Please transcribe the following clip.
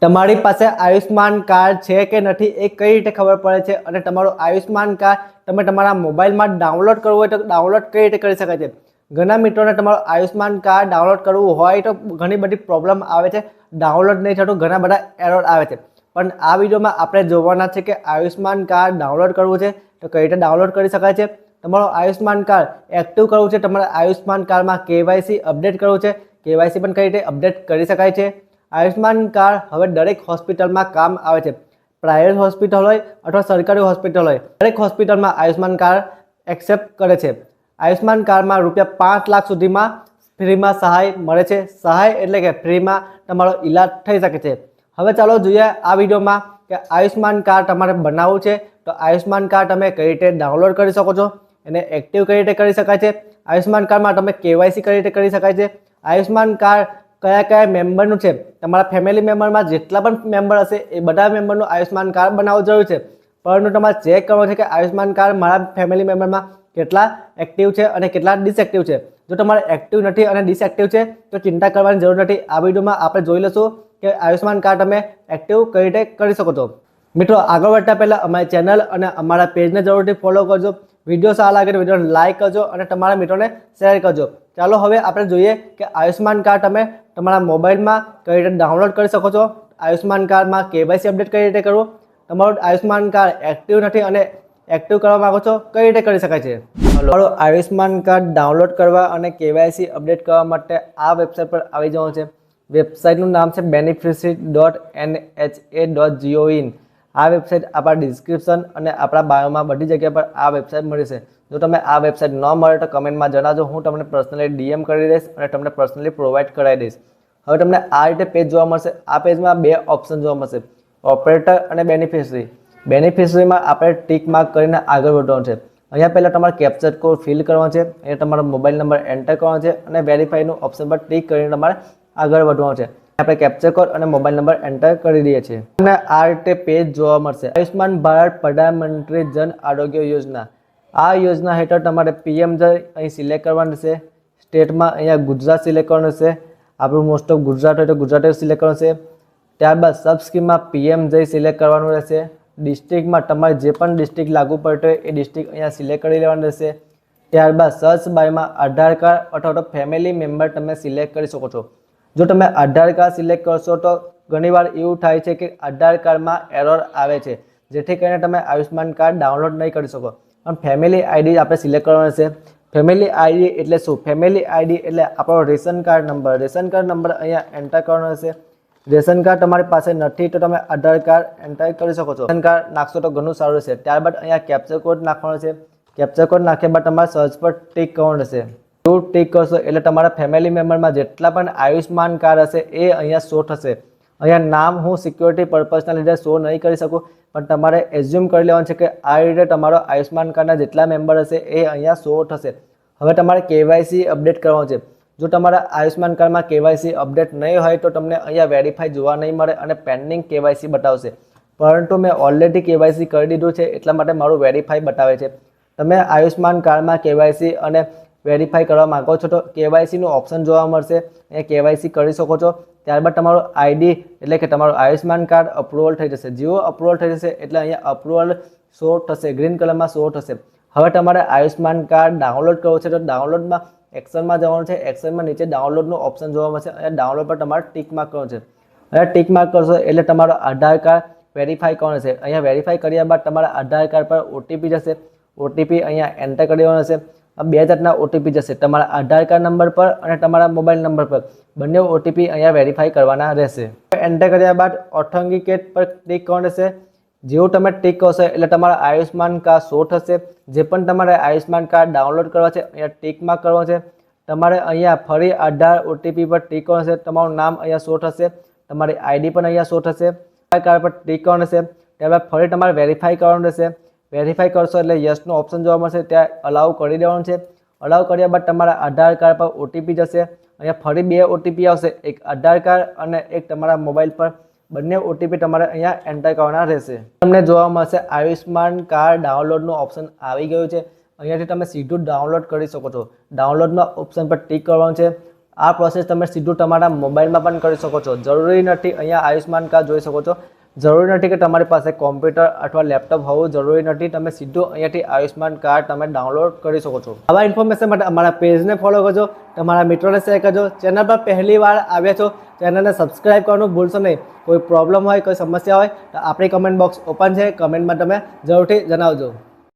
તમારી પાસે આયુષ્માન કાર્ડ છે કે નથી એ કઈ રીતે ખબર પડે છે અને તમારું આયુષ્માન કાર્ડ તમે તમારા મોબાઈલમાં ડાઉનલોડ કરવું હોય તો ડાઉનલોડ કઈ રીતે કરી શકાય છે। ઘણા મિત્રોને તમારું આયુષ્માન કાર્ડ ડાઉનલોડ કરવું હોય તો ઘણી બધી પ્રોબ્લેમ આવે છે, ડાઉનલોડ નહીં થતું, ઘણા બધા એરર આવે છે। પણ આ વિડીયોમાં આપણે જોવાના છે કે આયુષ્માન કાર્ડ ડાઉનલોડ કરવું છે તો કઈ રીતે ડાઉનલોડ કરી શકાય છે। તમારું આયુષ્માન કાર્ડ એક્ટિવ કરવું છે, તમારે આયુષ્માન કાર્ડમાં કેવાયસી અપડેટ કરવું છે, કેવાયસી પણ કઈ રીતે અપડેટ કરી શકાય છે। આયુષ્માન કાર્ડ હવે દરેક હોસ્પિટલમાં કામ આવે છે, પ્રાઇવેટ હોસ્પિટલ હોય અથવા સરકારી હોસ્પિટલ હોય, દરેક હોસ્પિટલમાં આયુષ્માન કાર્ડ એક્સેપ્ટ કરે છે। આયુષ્માન કાર્ડમાં ₹5 લાખ સુધીમાં ફ્રીમાં સહાય મળે છે। સહાય એટલે કે ફ્રીમાં તમારો ઈલાજ થઈ શકે છે। હવે ચાલો જોઈએ આ વિડીયોમાં કે આયુષ્માન કાર્ડ તમારે બનાવવું છે તો આયુષ્માન કાર્ડ તમે કઈ રીતે ડાઉનલોડ કરી શકો છો, એને એક્ટિવ કઈ રીતે કરી શકાય છે, આયુષ્માન કાર્ડમાં તમે કેવાયસી કઈ રીતે કરી શકાય છે, આયુષ્માન કાર્ડ કયા કયા મેમ્બરનું છે, તમારા ફેમિલી મેમ્બરમાં જેટલા પણ મેમ્બર હશે એ બધા મેમ્બરનું આયુષ્માન કાર્ડ બનાવવું જરૂરી છે। પરંતુ તમારે ચેક કરવું છે કે આયુષ્માન કાર્ડ મારા ફેમિલી મેમ્બરમાં કેટલા એક્ટિવ છે અને કેટલા ડિસએક્ટિવ છે। જો તમારે એક્ટિવ નથી અને ડિસએક્ટિવ છે તો ચિંતા કરવાની જરૂર નથી। આ વિડીયોમાં આપણે જોઈ લઈશું કે આયુષ્માન કાર્ડ તમે એક્ટિવ કઈ રીતે કરી શકો છો। મિત્રો, આગળ વધતા પહેલાં અમારી ચેનલ અને અમારા પેજને જરૂરથી ફોલો કરજો, વિડીયો સારા લાગે તો વિડીયોને લાઇક કરજો અને તમારા મિત્રોને શેર કરજો। ચાલો હવે આપણે જોઈએ કે આયુષ્માન કાર્ડ તમે તમારા મોબાઈલમાં કઈ રીતે ડાઉનલોડ કરી શકો છો, આયુષ્માન કાર્ડમાં કેવાયસી અપડેટ કઈ રીતે કરવું, તમારું આયુષ્માન કાર્ડ એક્ટિવ નથી અને એક્ટિવ કરવા માંગો છો કઈ રીતે કરી શકાય છે। તમારું આયુષ્માન કાર્ડ ડાઉનલોડ કરવા અને કેવાયસી અપડેટ કરવા માટે આ વેબસાઇટ પર આવી જવાનું છે। વેબસાઇટનું નામ છે beneficiary.nha.gov in। આ વેબસાઇટ આપણા ડિસ્ક્રિપ્શન અને આપણા બાયોમાં બધી જગ્યા પર આ વેબસાઇટ મળી છે। જો તમે આ વેબસાઇટ ન મળે તો કમેન્ટમાં જણાવજો, હું તમને પર્સનલી ડીએમ કરી દઈશ અને તમને પર્સનલી પ્રોવાઈડ કરાવી દઈશ। હવે તમને આ રીતે પેજ જોવા મળશે। આ પેજમાં બે ઓપ્શન જોવા મળશે, ઓપરેટર અને બેનિફિશરી। બેનિફિશરીમાં આપણે ટીક માર્ક કરીને આગળ વધવાનું છે। અહીંયા પહેલાં તમારે કેપ્ચર કોડ ફિલ કરવાનો છે, અહીંયા તમારો મોબાઈલ નંબર એન્ટર કરવાનો છે અને વેરીફાઈનું ઓપ્શન પર ટીક કરીને તમારે આગળ વધવાનું છે। આપણે કેપ્ચર કોડ અને મોબાઈલ નંબર એન્ટર કરી દઈએ છીએ અને આ રીતે પેજ જોવા મળશે। આયુષ્માન ભારત પ્રધાનમંત્રી જન આરોગ્ય યોજના, આ યોજના હેઠળ તમારે પીએમજય અહીં સિલેક્ટ કરવાનું છે। સ્ટેટમાં અહીંયા ગુજરાત સિલેક્ટ કરવાનું છે, આપણું મોસ્ટ ઓફ ગુજરાત હોય તો ગુજરાત સિલેક્ટ કરવાનું છે। ત્યારબાદ સબ સ્કીમમાં પીએમજય સિલેક્ટ કરવાનું રહેશે। ડિસ્ટ્રિક્ટમાં તમારે જે પણ ડિસ્ટ્રિક્ટ લાગુ પડતો હોય એ ડિસ્ટ્રિક્ટ અહીંયા સિલેક્ટ કરી લેવાનું રહેશે। ત્યારબાદ સર્ચ બાયમાં આધાર કાર્ડ અથવા તો ફેમિલી મેમ્બર તમે સિલેક્ટ કરી શકો છો। જો તમે આધાર કાર્ડ સિલેક્ટ કરશો તો ઘણીવાર એવું થાય છે કે આધાર કાર્ડમાં એરર આવે છે, જેથી કરીને તમે આયુષ્માન કાર્ડ ડાઉનલોડ નહીં કરી શકો। પણ ફેમિલી આઈડી આપણે સિલેક્ટ કરવાનો છે। ફેમિલી આઈડી એટલે શું? ફેમિલી આઈડી એટલે આપણો ration card number, ration card number અહીંયા એન્ટર કરવાનો રહેશે। રેશન કાર્ડ તમારી પાસે નથી તો તમે આધાર કાર્ડ એન્ટર કરી શકો છો, રેશન કાર્ડ નાખશો તો ઘણું સારું રહેશે। ત્યારબાદ અહીંયા કેપ્ચર કોડ નાખવાનો છે, કેપ્ચર કોડ નાખ્યા બાદ તમારે સર્ચ પર ટીક કરવાનું રહેશે। જો ટીક કરશો એટલે તમારા ફેમિલી મેમ્બરમાં જેટલા પણ આયુષ્માન કાર્ડ હશે એ અહીંયા શો થશે। અહીંયા નામ હું સિક્યોરિટી પર્પઝના લીધે શો નહીં કરી શકું, પણ તમારે એઝ્યુમ કરી લેવાનું છે કે આ રીતે તમારો આયુષ્માન કાર્ડના જેટલા મેમ્બર હશે એ અહીંયા શો થશે। હવે તમારે કેવાયસી અપડેટ કરવાનું છે। જો તમારા આયુષ્માન કાર્ડમાં કેવાયસી અપડેટ નહીં હોય તો તમને અહીંયા વેરીફાઈ જોવા નહીં મળે અને પેન્ડિંગ કેવાયસી બતાવશે, પરંતુ મેં ઓલરેડી કેવાયસી કરી દીધું છે એટલા માટે મારું વેરીફાઈ બતાવે છે। તમે આયુષ્માન કાર્ડમાં કેવાયસી અને વેરીફાઈ કરવા માંગો છો તો કેવાયસીનું ઓપ્શન જોવા મળશે, એ કેવાયસી કરી શકો છો। ત્યારબાદ તમારું આઈડી એટલે કે તમારું આયુષ્માન કાર્ડ અપ્રુવલ થઈ જશે। જેવો અપ્રુવલ થઈ જશે એટલે અહીંયા અપ્રુવલ શો થશે, ગ્રીન કલરમાં શો થશે। હવે તમારે આયુષ્માન કાર્ડ ડાઉનલોડ કરવું છે તો ડાઉનલોડમાં એક્શનમાં જવાનું છે, એક્શનમાં નીચે ડાઉનલોડનું ઓપ્શન જોવા મળશે અને ડાઉનલોડ પર તમારે ટીક માર્ક કરવાનું છે। અને ટીક માર્ક કરશો એટલે તમારો આધાર કાર્ડ વેરીફાઈ કરવાનું છે। અહીંયા વેરીફાઈ કર્યા બાદ તમારા આધાર કાર્ડ પર ઓટીપી જશે, ઓટીપી અહીંયા એન્ટર કરી દેવાનો છે। આ બે જાતના ઓટીપી જશે, તમારા આધાર કાર્ડ નંબર પર અને તમારા મોબાઈલ નંબર પર, બંને ઓટીપી અહીંયા વેરીફાઈ કરવાના રહેશે। એન્ટર કર્યા બાદ ઓથેન્ટિકેટ પર ક્લિક કરવાનું રહેશે। જેવું તમે ટીક કરશો એટલે તમારા આયુષ્માન કાર્ડ શો થશે। જે પણ તમારે આયુષ્માન કાર્ડ ડાઉનલોડ કરવા છે અહીંયા ટીક માર્ક કરવાનું છે। તમારે અહીંયા ફરી આધાર ઓટીપી પર ટીક કરવાનું છે, તમારું નામ અહીંયા શો થશે, તમારી આઈડી પણ અહીંયા શો થશે। આધાર કાર્ડ પર ટીક કરવાનું છે, ત્યારબાદ ફરી તમારે વેરીફાઈ કરવાનું રહેશે। વેરીફાઈ કરશો એટલે યસનું ઓપ્શન જોવા મળશે, ત્યાં અલાઉ કરી દેવાનું છે। અલાઉ કર્યા બાદ તમારા આધાર કાર્ડ પર ઓટીપી જશે, અહીંયા ફરી બે ઓટીપી આવશે, એક આધાર કાર્ડ અને એક તમારા મોબાઈલ પર, બંને ઓટીપી તમારે અહીંયા એન્ટર કરવાના રહેશે। તમને જોવા મળશે આયુષ્માન કાર્ડ ડાઉનલોડનું ઓપ્શન આવી ગયું છે। અહીંયાથી તમે સીધું ડાઉનલોડ કરી શકો છો। ડાઉનલોડના ઓપ્શન પર ટિક કરવાનું છે। આ પ્રોસેસ તમે સીધું તમારા મોબાઈલમાં પણ કરી શકો છો. જરૂરી નથી અહીંયા આયુષ્માન કાર્ડ જોઈ શકો છો. જરૂરી નથી કે તમારી પાસે કોમ્પ્યુટર અથવા લેપટોપ હોવું જરૂરી નથી. તમે સીધું અહીંયાથી આયુષ્માન કાર્ડ તમે ડાઉનલોડ કરી શકો છો. આવા ઇન્ફોર્મેશન માટે અમારા પેજને ફોલો કરજો, તમારા મિત્રોને શેર કરજો. ચેનલ પર પહેલી વાર આવ્યા છો, ચેનલને સબસ્ક્રાઇબ કરવાનું ભૂલશો નહીં. કોઈ પ્રોબ્લેમ હોય, કોઈ સમસ્યા હોય તો આપણી કમેન્ટ બોક્સ ઓપન છે, કમેન્ટમાં તમે જરૂરથી જણાવજો.